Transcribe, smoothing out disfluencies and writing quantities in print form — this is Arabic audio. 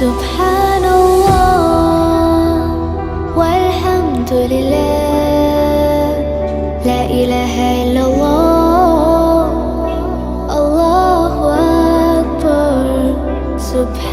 سبحان الله والحمد لله، لا إله إلا الله، الله أكبر. سبحان